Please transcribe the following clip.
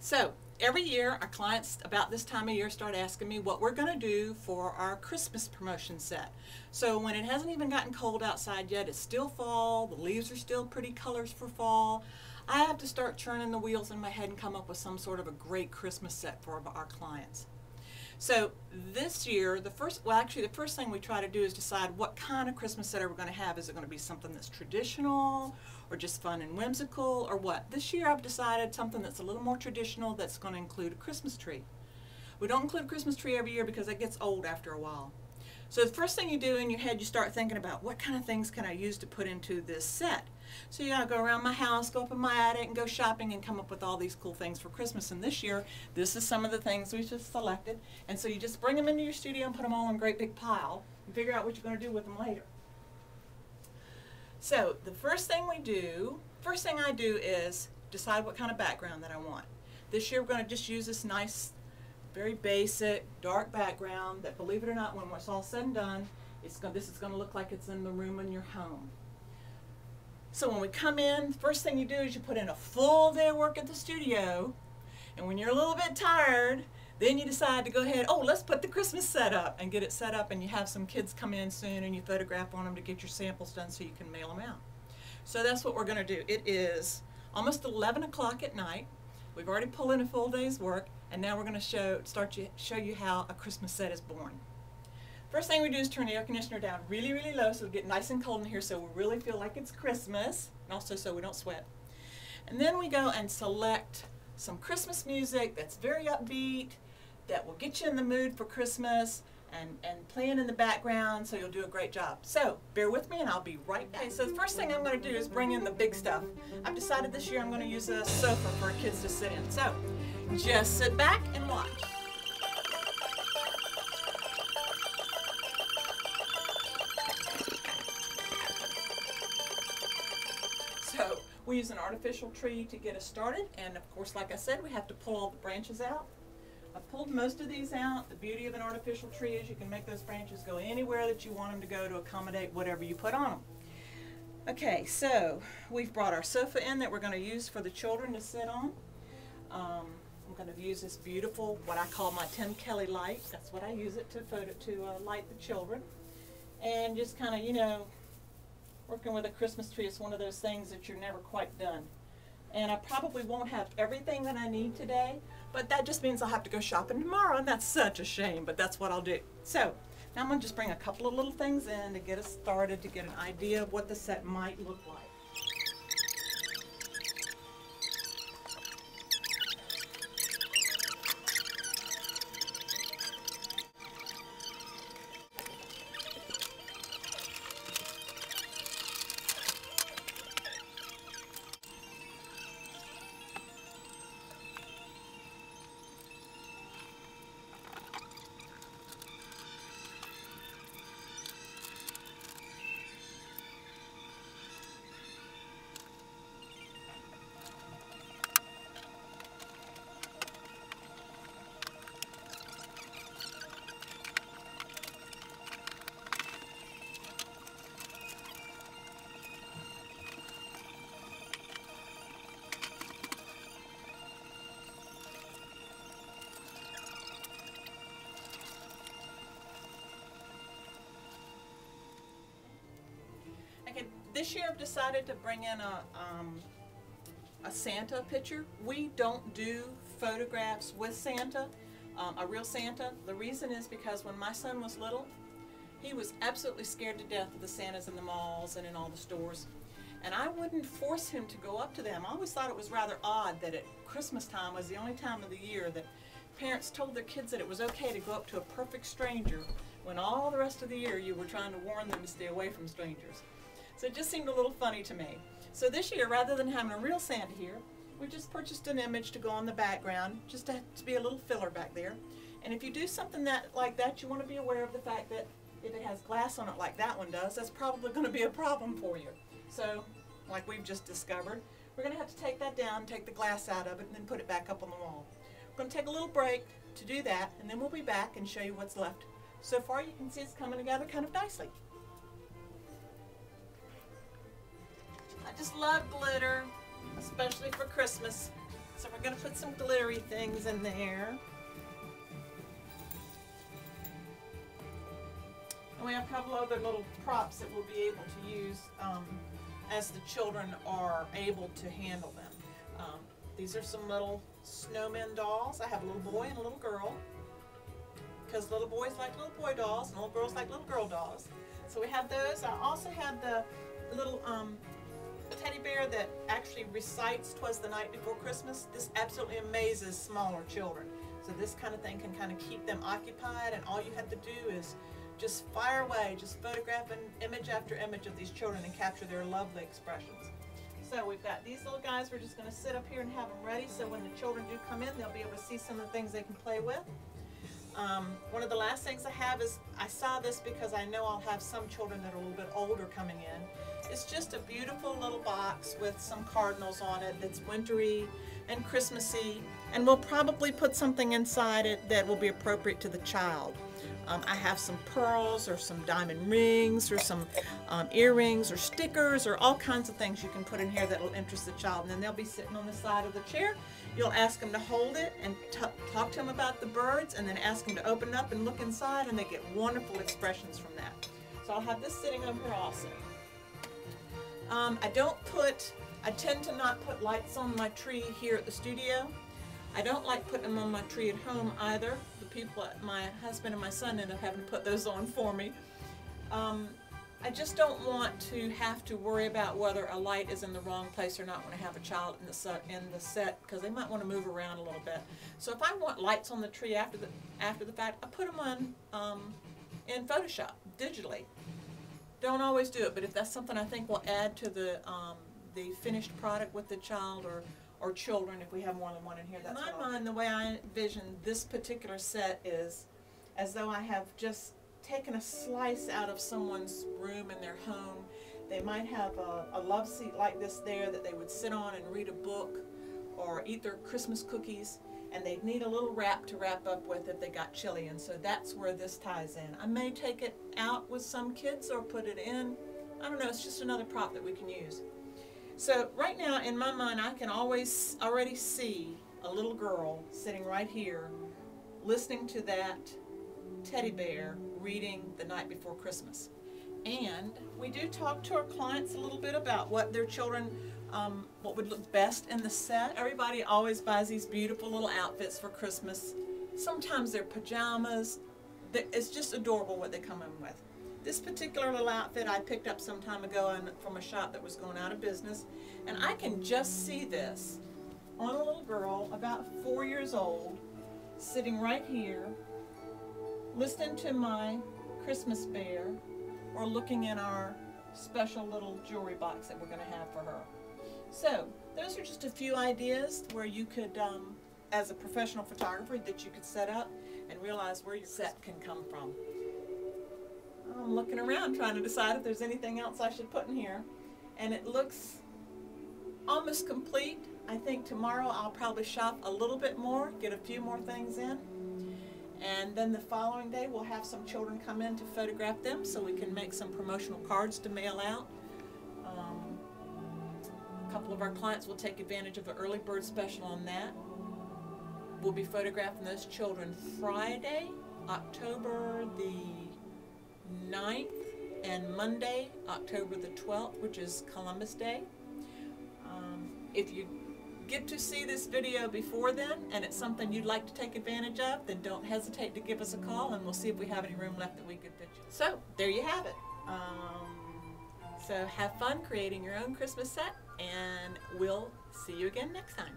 So every year our clients about this time of year start asking me what we're going to do for our Christmas promotion set. So when it hasn't even gotten cold outside yet, it's still fall, the leaves are still pretty colors for fall, I have to start churning the wheels in my head and come up with some sort of a great Christmas set for our clients. So this year, the first thing we try to do is decide what kind of Christmas set are we going to have. Is it going to be something that's traditional or just fun and whimsical or what? This year I've decided something that's a little more traditional that's going to include a Christmas tree. We don't include a Christmas tree every year because it gets old after a while. So the first thing you do in your head, you start thinking about what kind of things can I use to put into this set. So you gotta go around my house, go up in my attic and go shopping and come up with all these cool things for Christmas. And this year, this is some of the things we just selected. And so you just bring them into your studio and put them all in a great big pile and figure out what you're gonna do with them later. So the first thing I do is decide what kind of background that I want. This year we're gonna just use this nice, very basic, dark background that, believe it or not, when it's all said and done, this is going to look like it's in the room in your home. So when we come in, the first thing you do is you put in a full day of work at the studio, and when you're a little bit tired, then you decide to go ahead, oh, let's put the Christmas set up, and get it set up, and you have some kids come in soon, and you photograph on them to get your samples done so you can mail them out. So that's what we're going to do. It is almost 11 o'clock at night. We've already pulled in a full day's work, and now we're going to show you how a Christmas set is born. First thing we do is turn the air conditioner down really, really low so it'll get nice and cold in here so we really feel like it's Christmas, and also so we don't sweat. And then we go and select some Christmas music that's very upbeat, that will get you in the mood for Christmas, and playing in the background, so you'll do a great job. So bear with me and I'll be right back. Okay, so the first thing I'm going to do is bring in the big stuff. I've decided this year I'm going to use a sofa for our kids to sit in. So just sit back and watch. So we use an artificial tree to get us started, and of course, like I said, we have to pull all the branches out. I've pulled most of these out. The beauty of an artificial tree is you can make those branches go anywhere that you want them to go to accommodate whatever you put on them. Okay, so we've brought our sofa in that we're going to use for the children to sit on. I'm going to use this beautiful, what I call my Tim Kelly light. That's what I use it to light the children. And just kind of, you know, working with a Christmas tree is one of those things that you're never quite done. And I probably won't have everything that I need today, but that just means I'll have to go shopping tomorrow, and that's such a shame, but that's what I'll do. So now I'm going to just bring a couple of little things in to get us started, to get an idea of what the set might look like. This year I've decided to bring in a Santa picture. We don't do photographs with Santa, a real Santa. The reason is because when my son was little, he was absolutely scared to death of the Santas in the malls and in all the stores. And I wouldn't force him to go up to them. I always thought it was rather odd that at Christmas time was the only time of the year that parents told their kids that it was okay to go up to a perfect stranger when all the rest of the year you were trying to warn them to stay away from strangers. So it just seemed a little funny to me. So this year, rather than having a real Santa here, we just purchased an image to go on the background, just to be a little filler back there. And if you do something like that, you want to be aware of the fact that if it has glass on it like that one does, that's probably going to be a problem for you. So, like we've just discovered, we're going to have to take that down, take the glass out of it, and then put it back up on the wall. We're going to take a little break to do that, and then we'll be back and show you what's left. So far, you can see it's coming together kind of nicely. I just love glitter, especially for Christmas. So we're going to put some glittery things in there. And we have a couple other little props that we'll be able to use as the children are able to handle them. These are some little snowmen dolls. I have a little boy and a little girl, because little boys like little boy dolls and little girls like little girl dolls. So we have those. I also have the little teddy bear that actually recites "'Twas the Night Before Christmas." This absolutely amazes smaller children. So this kind of thing can kind of keep them occupied, and all you have to do is just fire away, just photograph an image after image of these children and capture their lovely expressions. So we've got these little guys. We're just going to sit up here and have them ready, so when the children do come in, they'll be able to see some of the things they can play with. One of the last things I have is, I saw this because I know I'll have some children that are a little bit older coming in. It's just a beautiful little box with some cardinals on it that's wintry and Christmassy, and we'll probably put something inside it that will be appropriate to the child. I have some pearls or some diamond rings or some earrings or stickers or all kinds of things you can put in here that will interest the child. And then they'll be sitting on the side of the chair. You'll ask them to hold it and talk to them about the birds, and then ask them to open it up and look inside, and they get wonderful expressions from that. So I'll have this sitting over here also. I tend to not put lights on my tree here at the studio. I don't like putting them on my tree at home either. The people, my husband and my son, end up having to put those on for me. I just don't want to have to worry about whether a light is in the wrong place or not when I have a child in the set, because they might want to move around a little bit. So if I want lights on the tree after the fact, I put them on in Photoshop digitally. Don't always do it, but if that's something I think will add to the finished product with the child or children, if we have more than one in here, that's in my mind, the way I envision this particular set is as though I have just taken a slice out of someone's room in their home. They might have a love seat like this there that they would sit on and read a book or eat their Christmas cookies, and they'd need a little wrap to wrap up with if they got chilly, and so that's where this ties in. I may take it out with some kids or put it in. I don't know, it's just another prop that we can use. So right now in my mind, I can already see a little girl sitting right here listening to that teddy bear reading The Night Before Christmas. And we do talk to our clients a little bit about what their children, what would look best in the set. Everybody always buys these beautiful little outfits for Christmas. Sometimes they're pajamas. It's just adorable what they come in with. This particular little outfit I picked up some time ago from a shop that was going out of business, and I can just see this on a little girl about 4 years old, sitting right here, listening to my Christmas bear, or looking in our special little jewelry box that we're going to have for her. So those are just a few ideas where you could, as a professional photographer, that you could set up and realize where your set can come from. I'm looking around trying to decide if there's anything else I should put in here, and it looks almost complete. I think tomorrow I'll probably shop a little bit more, get a few more things in, and then the following day we'll have some children come in to photograph them so we can make some promotional cards to mail out. A couple of our clients will take advantage of an early bird special on that. We'll be photographing those children Friday, October the 9th, and Monday, October the 12th, which is Columbus Day. If you get to see this video before then and it's something you'd like to take advantage of, then don't hesitate to give us a call and we'll see if we have any room left that we could fit you. So there you have it. So have fun creating your own Christmas set, and we'll see you again next time.